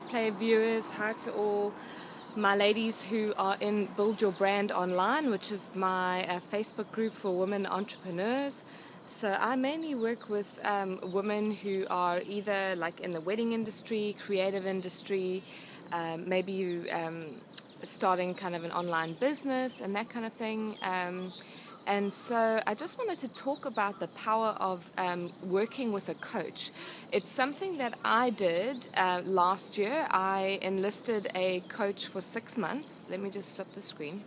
Play viewers, hi to all my ladies who are in Build Your Brand Online, which is my Facebook group for women entrepreneurs. So I mainly work with women who are either like in the wedding industry, creative industry, maybe you starting kind of an online business and that kind of thing. And so I just wanted to talk about the power of working with a coach. It's something that I did last year. I enlisted a coach for 6 months. Let me just flip the screen.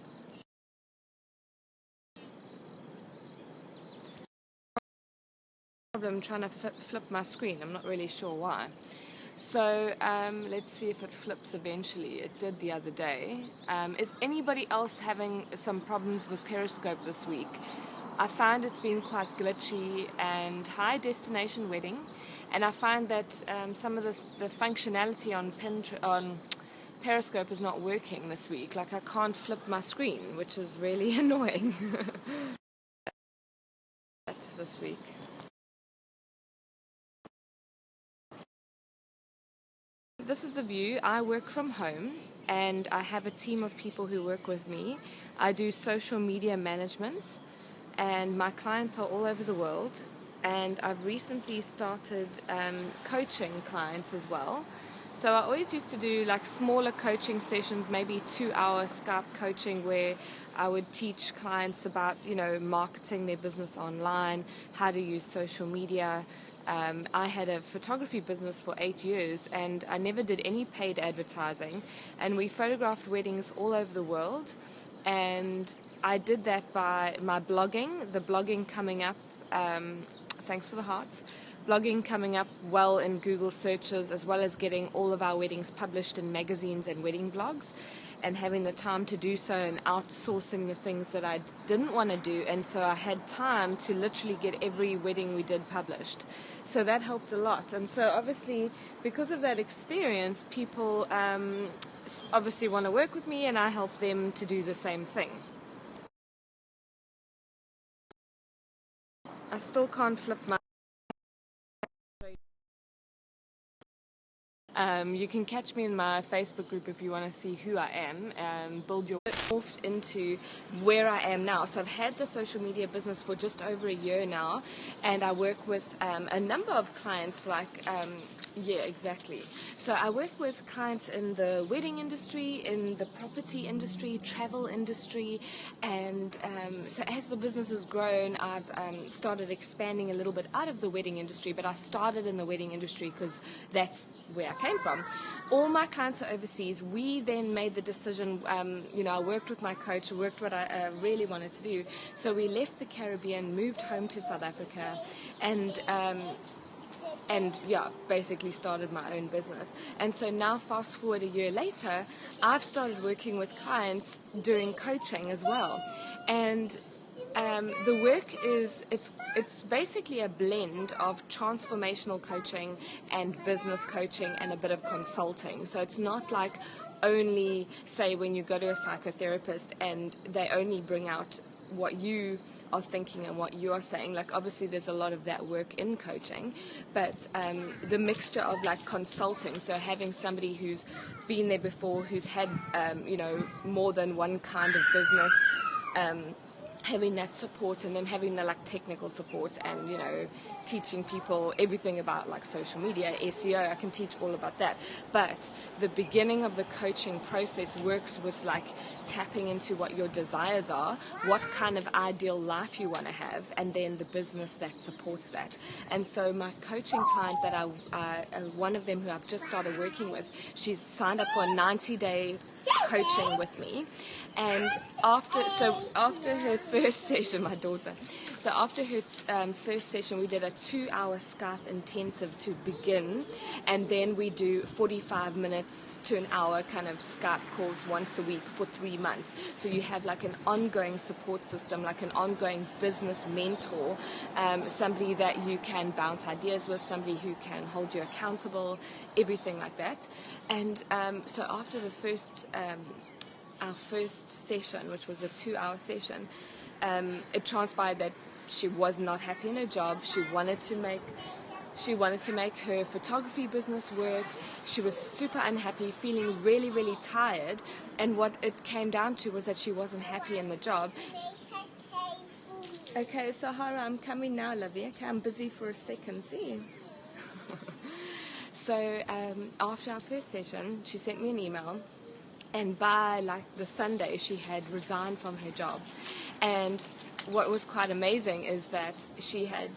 I'm trying to flip my screen. I'm not really sure why. So let's see if it flips eventually. It did the other day. Is anybody else having some problems with Periscope this week? I find it's been quite glitchy and high destination wedding, and I find that some of the functionality on Periscope is not working this week. Like I can't flip my screen, which is really annoying. This week. This is the view. I work from home and I have a team of people who work with me. I do social media management and my clients are all over the world. And I've recently started coaching clients as well. So I always used to do like smaller coaching sessions, maybe 2-hour Skype coaching where I would teach clients about, marketing their business online, how to use social media. I had a photography business for 8 years and I never did any paid advertising, and we photographed weddings all over the world, and I did that by my blogging, the blogging coming up, thanks for the hearts, blogging coming up well in Google searches, as well as getting all of our weddings published in magazines and wedding blogs, and having the time to do so and outsourcing the things that I didn't want to do. And so I had time to literally get every wedding we did published. So that helped a lot. And so obviously, because of that experience, people obviously want to work with me, and I help them to do the same thing. I still can't flip my... You can catch me in my Facebook group if you want to see who I am. Build your... morphed into where I am now. So I've had the social media business for just over a year now, and I work with a number of clients exactly. So I work with clients in the wedding industry, in the property industry, travel industry, and so as the business has grown, I've started expanding a little bit out of the wedding industry, but I started in the wedding industry because that's where I came from. All my clients are overseas. We then made the decision, I worked with my coach, worked what I really wanted to do. So we left the Caribbean, moved home to South Africa, and basically started my own business. And so now, fast forward a year later, I've started working with clients doing coaching as well. And the work is, it's basically a blend of transformational coaching and business coaching and a bit of consulting. So it's not like only, say, when you go to a psychotherapist and they only bring out what you are thinking and what you are saying. Like obviously there's a lot of that work in coaching, but the mixture of like consulting, so having somebody who's been there before, who's had more than one kind of business, having that support, and then having the like technical support, and teaching people everything about like social media, SEO. I can teach all about that, but the beginning of the coaching process works with like tapping into what your desires are, what kind of ideal life you want to have, and then the business that supports that. And so my coaching client that one of them who I've just started working with, she's signed up for a 90-day coaching with me, and after her first session, my daughter, so after her first session, we did a 2-hour Skype intensive to begin, and then we do 45 minutes to an hour kind of Skype calls once a week for 3 months. So you have like an ongoing support system, like an ongoing business mentor, somebody that you can bounce ideas with, somebody who can hold you accountable, everything like that. And so after the our first session, which was a 2-hour session, it transpired that she was not happy in her job. She She wanted to make her photography business work. She was super unhappy, feeling really, really tired. And what it came down to was that she wasn't happy in the job. Okay, Sahara, I'm coming now, lovey. Okay, I'm busy for a second. See? So after our first session, she sent me an email. And by like the Sunday, she had resigned from her job. And what was quite amazing is that she had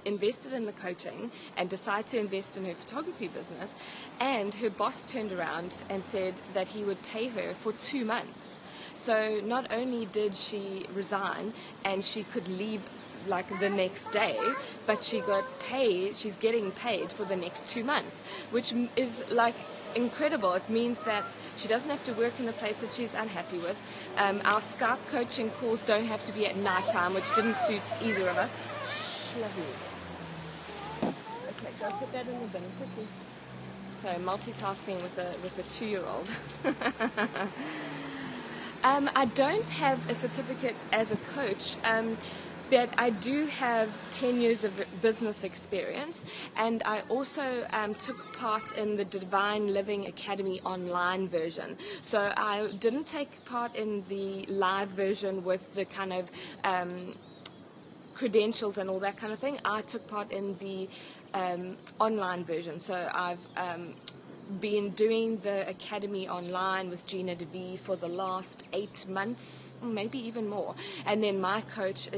invested in the coaching and decided to invest in her photography business. And her boss turned around and said that he would pay her for 2 months. So not only did she resign and she could leave like the next day, but she got paid, she's getting paid for the next 2 months, which is like incredible. It means that she doesn't have to work in the place that she's unhappy with. Our Skype coaching calls don't have to be at night time, which didn't suit either of us. Shh, love you. Okay, go put that in the bin quickly. So multitasking with a 2-year-old. I don't have a certificate as a coach, but I do have 10 years of business experience, and I also took part in the Divine Living Academy online version. So I didn't take part in the live version with the kind of credentials and all that kind of thing. I took part in the online version. So I've been doing the academy online with Gina DeVee for the last 8 months, maybe even more. And then my coach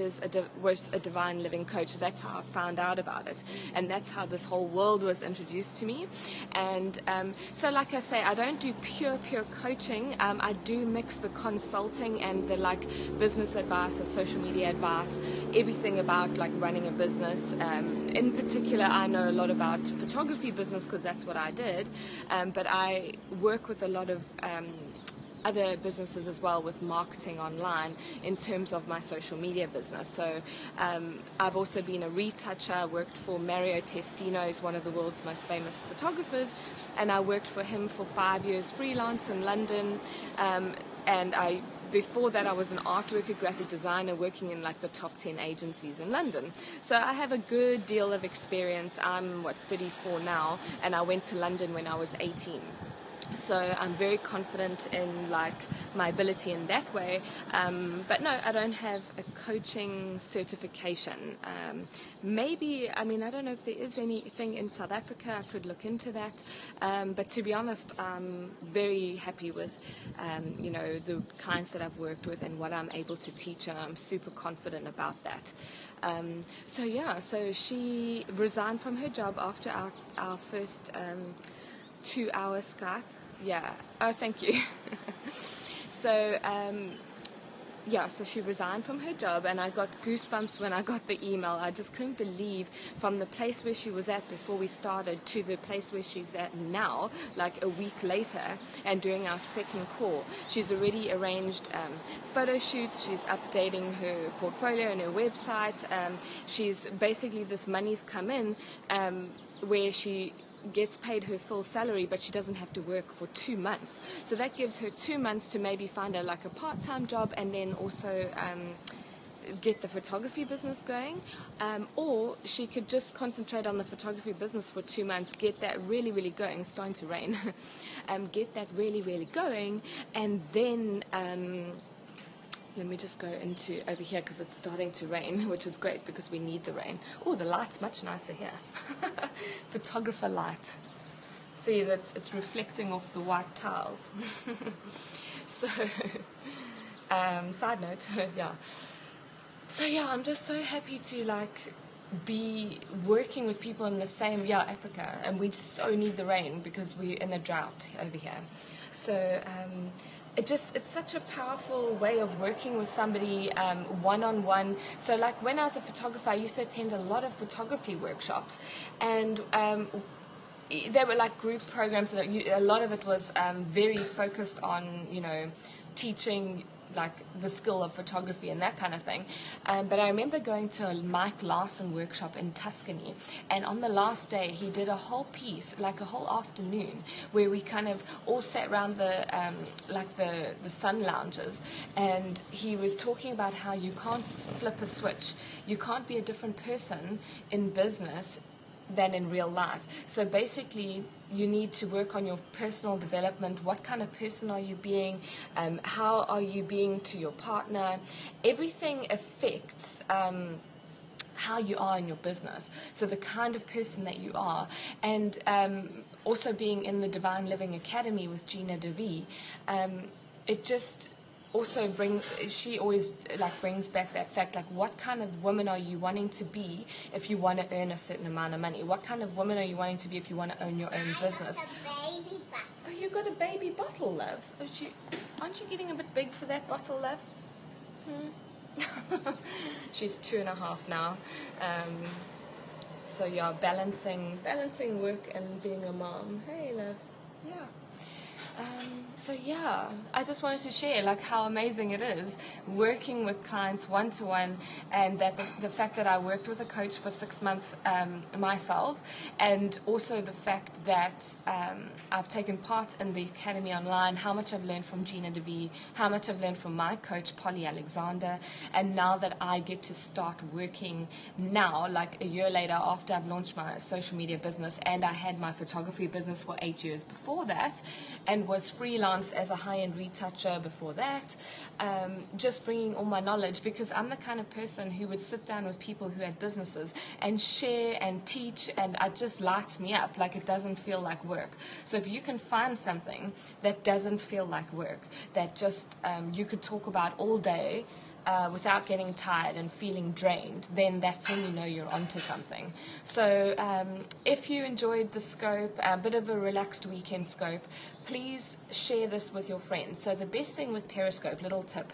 was a Divine Living coach. So that's how I found out about it, and that's how this whole world was introduced to me. And so, like I say, I don't do pure coaching. I do mix the consulting and the like business advice, the social media advice, everything about like running a business. In particular, I know a lot about photography business because that's what I did. But I work with a lot of other businesses as well with marketing online in terms of my social media business. So I've also been a retoucher, worked for Mario Testino, who's one of the world's most famous photographers, and I worked for him for 5 years freelance in London. And before that, I was an art worker, graphic designer, working in like the top 10 agencies in London. So I have a good deal of experience. I'm 34 now, and I went to London when I was 18. So I'm very confident in like my ability in that way. But no, I don't have a coaching certification. Maybe, I mean, I don't know if there is anything in South Africa. I could look into that. But to be honest, I'm very happy with, the clients that I've worked with and what I'm able to teach, and I'm super confident about that. So she resigned from her job after our first 2-hour Skype. Yeah. Oh, thank you. So she resigned from her job, and I got goosebumps when I got the email. I just couldn't believe, from the place where she was at before we started to the place where she's at now, like a week later, and during our second call, she's already arranged photo shoots. She's updating her portfolio and her website. She's basically, this money's come in where she gets paid her full salary, but she doesn't have to work for 2 months. So that gives her 2 months to maybe find a part-time job, and then also get the photography business going, or she could just concentrate on the photography business for 2 months, get that really, really going. It's starting to rain. Get that really, really going, and then let me just go into over here because it's starting to rain, which is great because we need the rain. Oh, the light's much nicer here. Photographer light. See, it's reflecting off the white tiles. So, side note, yeah. So yeah, I'm just so happy to be working with people in the same, Africa, and we so need the rain because we're in a drought over here. So it's such a powerful way of working with somebody one-on-one. So when I was a photographer, I used to attend a lot of photography workshops, and they were group programs. A lot of it was very focused on, teaching the skill of photography and that kind of thing. But I remember going to a Mike Larson workshop in Tuscany, and on the last day he did a whole piece, a whole afternoon, where we kind of all sat around the sun lounges, and he was talking about how you can't flip a switch. You can't be a different person in business than in real life. So basically, you need to work on your personal development. What kind of person are you being? How are you being to your partner? Everything affects how you are in your business. So the kind of person that you are. And also being in the Divine Living Academy with Gina DeVee, it just also she always brings back that fact, like, what kind of woman are you wanting to be if you want to earn a certain amount of money? What kind of woman are you wanting to be if you want to own your own business? Oh, you got a baby bottle, love. Aren't you getting a bit big for that bottle, love? She's 2.5 now. So yeah, balancing work and being a mom. Hey, love. Yeah. So yeah, I just wanted to share like how amazing it is working with clients one-to-one, and that the fact that I worked with a coach for 6 months myself, and also the fact that I've taken part in the Academy Online, how much I've learned from Gina DeVee, how much I've learned from my coach, Polly Alexander, and now that I get to start working now, like a year later after I've launched my social media business, and I had my photography business for 8 years before that, and was freelance as a high-end retoucher before that, just bringing all my knowledge, because I'm the kind of person who would sit down with people who had businesses and share and teach, and it just lights me up. Like, it doesn't feel like work. So if you can find something that doesn't feel like work, that just you could talk about all day without getting tired and feeling drained, then that's when you know you're onto something. So if you enjoyed the scope, a bit of a relaxed weekend scope, please share this with your friends. So the best thing with Periscope, little tip,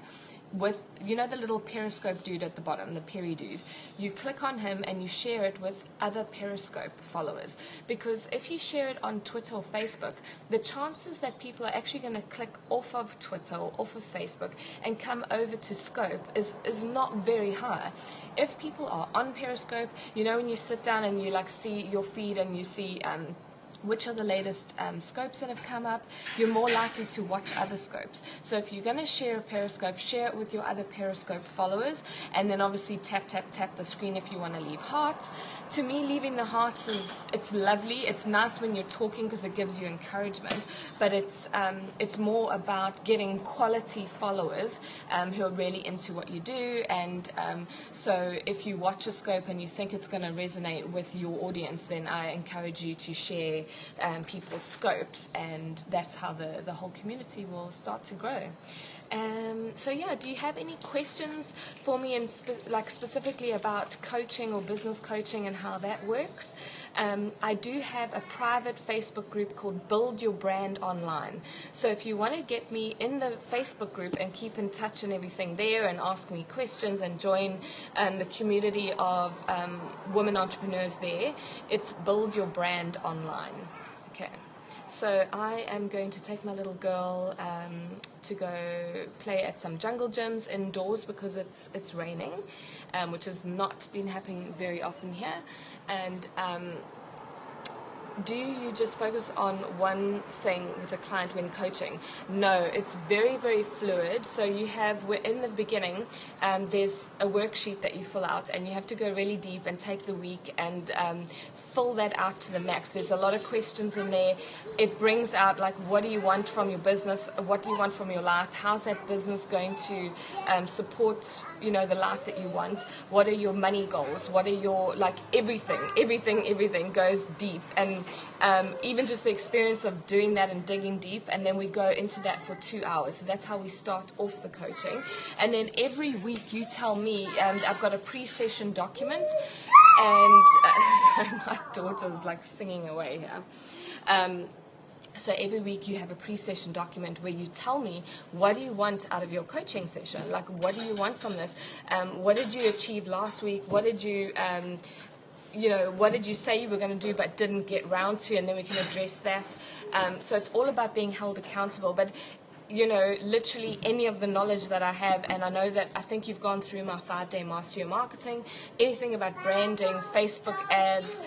with, you know, the little Periscope dude at the bottom, the Peri dude, you click on him and you share it with other Periscope followers, because if you share it on Twitter or Facebook, the chances that people are actually going to click off of Twitter or off of Facebook and come over to Scope is not very high. If people are on Periscope, you know, when you sit down and you like see your feed and you see which are the latest scopes that have come up, you're more likely to watch other scopes. So if you're going to share a Periscope, share it with your other Periscope followers, and then obviously tap the screen if you want to leave hearts. To me, leaving the hearts it's lovely. It's nice when you're talking because it gives you encouragement, but it's more about getting quality followers who are really into what you do. And so if you watch a scope and you think it's going to resonate with your audience, then I encourage you to share people's scopes, and that's how the whole community will start to grow. So yeah, do you have any questions for me, and specifically about coaching or business coaching and how that works? I do have a private Facebook group called Build Your Brand Online. So if you want to get me in the Facebook group and keep in touch and everything there, and ask me questions and join the community of women entrepreneurs there, it's Build Your Brand Online. Okay. So I am going to take my little girl to go play at some jungle gyms indoors because it's raining, which has not been happening very often here. And do you just focus on one thing with a client when coaching? No, it's very, very fluid. So we're in the beginning, there's a worksheet that you fill out, and you have to go really deep and take the week and fill that out to the max. There's a lot of questions in there. It brings out, like, what do you want from your business? What do you want from your life? How's that business going to support, the life that you want? What are your money goals? What are your, everything goes deep. And even just the experience of doing that and digging deep, and then we go into that for 2 hours. So that's how we start off the coaching. And then every week you tell me, I've got a pre-session document, and sorry, my daughter's like singing away here. So every week you have a pre-session document where you tell me, what do you want out of your coaching session? Like, what do you want from this? What did you achieve last week? What did you what did you say you were going to do but didn't get round to? And then we can address that. So it's all about being held accountable. But, literally any of the knowledge that I have, and I think you've gone through my 5-day Master Your Marketing, anything about branding, Facebook ads,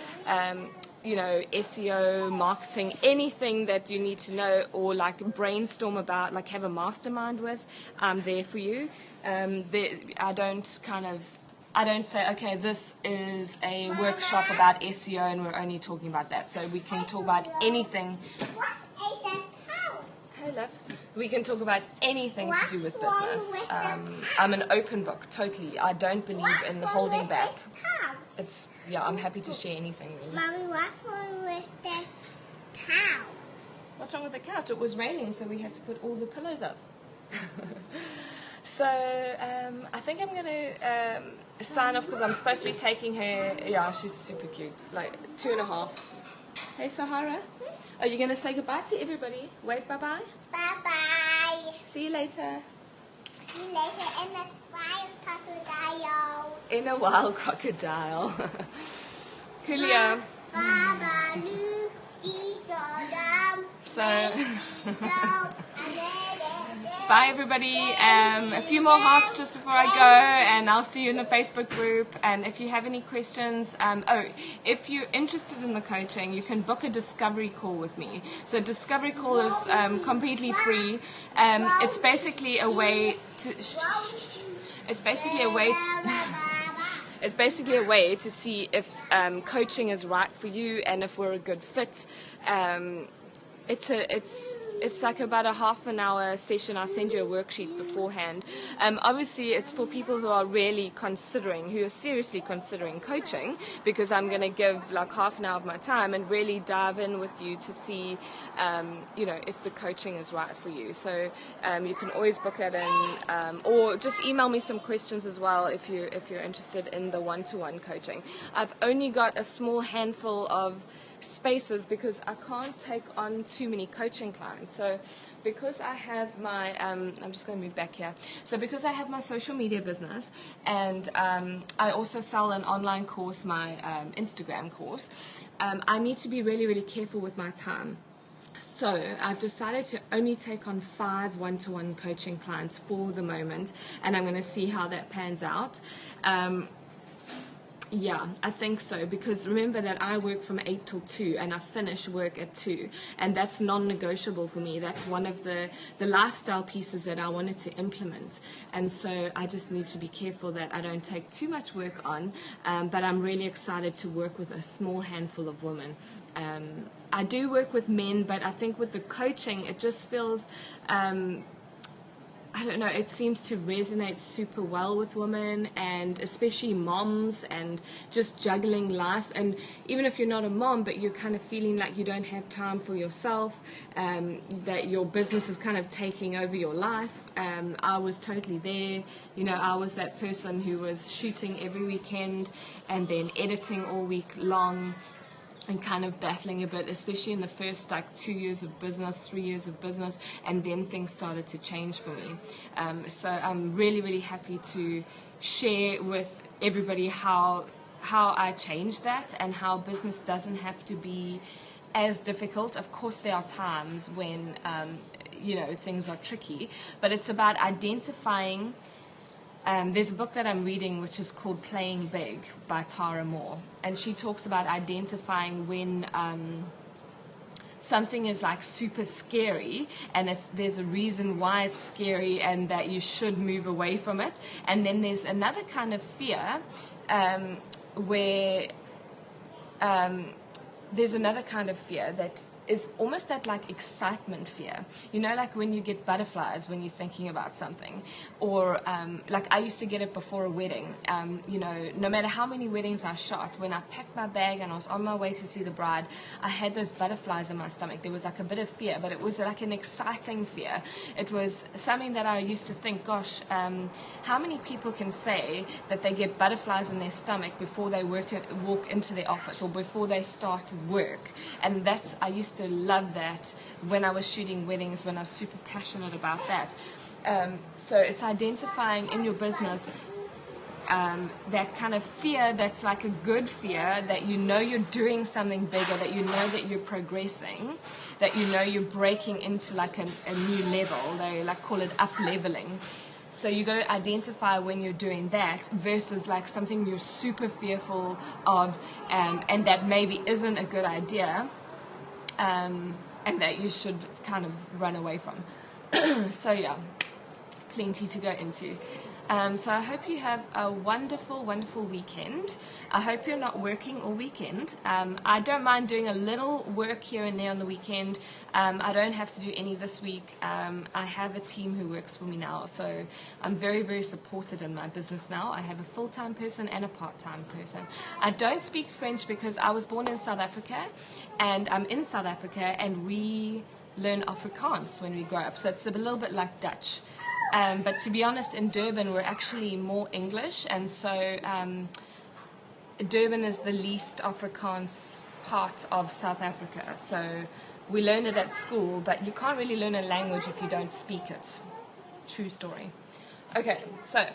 SEO, marketing, anything that you need to know or like brainstorm about, like have a mastermind with, I'm there for you. I don't say, okay, this is a workshop about SEO and we're only talking about that. So we can talk about anything. Hey, love. We can talk about anything to do with business. I'm an open book, totally. I don't believe in holding back. I'm happy to share anything. Really. Mommy, what's wrong with this couch? What's wrong with the couch? It was raining, so we had to put all the pillows up. So I think I'm going to sign off because I'm supposed to be taking her. Yeah, she's super cute, like 2.5. Hey, Sahara. Are you going to say goodbye to everybody? Wave bye-bye. Bye-bye. See you later. See you later in the wild crocodile. In a wild crocodile. Kulia. Baba, So, bye everybody. A few more hearts just before I go, and I'll see you in the Facebook group. And if you have any questions, if you're interested in the coaching, you can book a discovery call with me. So discovery call is completely free. It's basically a way to. It's basically a way to see if coaching is right for you and if we're a good fit. It's like about a half an hour session. I'll send you a worksheet beforehand. Obviously, it's for people who are really who are seriously considering coaching, because I'm going to give like half an hour of my time and really dive in with you to see, if the coaching is right for you. So you can always book that in, or just email me some questions as well if you're interested in the one-to-one coaching. I've only got a small handful of spaces because I can't take on too many coaching clients. So because I have my I'm just going to move back here. So because I have my social media business, and I also sell an online course, my Instagram course, I need to be really, really careful with my time. So I've decided to only take on 5 one-to-one coaching clients for the moment, and I'm going to see how that pans out. Yeah, I think so, because remember that I work from 8 till 2 and I finish work at 2, and that's non-negotiable for me. That's one of the lifestyle pieces that I wanted to implement, and so I just need to be careful that I don't take too much work on, but I'm really excited to work with a small handful of women. I do work with men, but I think with the coaching it just feels I don't know, it seems to resonate super well with women, and especially moms, and just juggling life. And even if you're not a mom, but you're kind of feeling like you don't have time for yourself, that your business is kind of taking over your life. I was totally there. I was that person who was shooting every weekend and then editing all week long, and kind of battling a bit, especially in the first 2 years of business, 3 years of business, and then things started to change for me. So I'm really, really happy to share with everybody how I changed that, and how business doesn't have to be as difficult. Of course, there are times when things are tricky, but it's about identifying. There's a book that I'm reading which is called Playing Big by Tara Moore, and she talks about identifying when something is super scary, and there's a reason why it's scary and that you should move away from it. And then there's another kind of fear where there's another kind of fear that is almost that excitement fear, when you get butterflies when you're thinking about something, or I used to get it before a wedding. No matter how many weddings I shot, when I packed my bag and I was on my way to see the bride, I had those butterflies in my stomach. There was a bit of fear, but it was an exciting fear. It was something that I used to think, gosh, how many people can say that they get butterflies in their stomach before they walk into their office or before they start work? And I used to love that when I was shooting weddings, when I was super passionate about that. So it's identifying in your business that kind of fear that's a good fear, that you're doing something bigger, that that you're progressing, that you're breaking into a new level. They call it up-leveling. So you got to identify when you're doing that versus something you're super fearful of, and that maybe isn't a good idea, and that you should kind of run away from. So yeah, plenty to go into. So I hope you have a wonderful, wonderful weekend. I hope you're not working all weekend. I don't mind doing a little work here and there on the weekend. I don't have to do any this week. I have a team who works for me now, so I'm very, very supported in my business now. I have a full-time person and a part-time person. I don't speak French because I was born in South Africa, and I'm in South Africa, and we learn Afrikaans when we grow up, so it's a little bit like Dutch. But to be honest, in Durban, we're actually more English, and so Durban is the least Afrikaans part of South Africa. So we learn it at school, but you can't really learn a language if you don't speak it. True story. Okay, so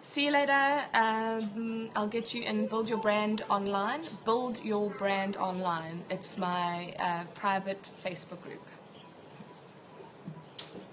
see you later. I'll get you in Build Your Brand Online. Build Your Brand Online. It's my private Facebook group.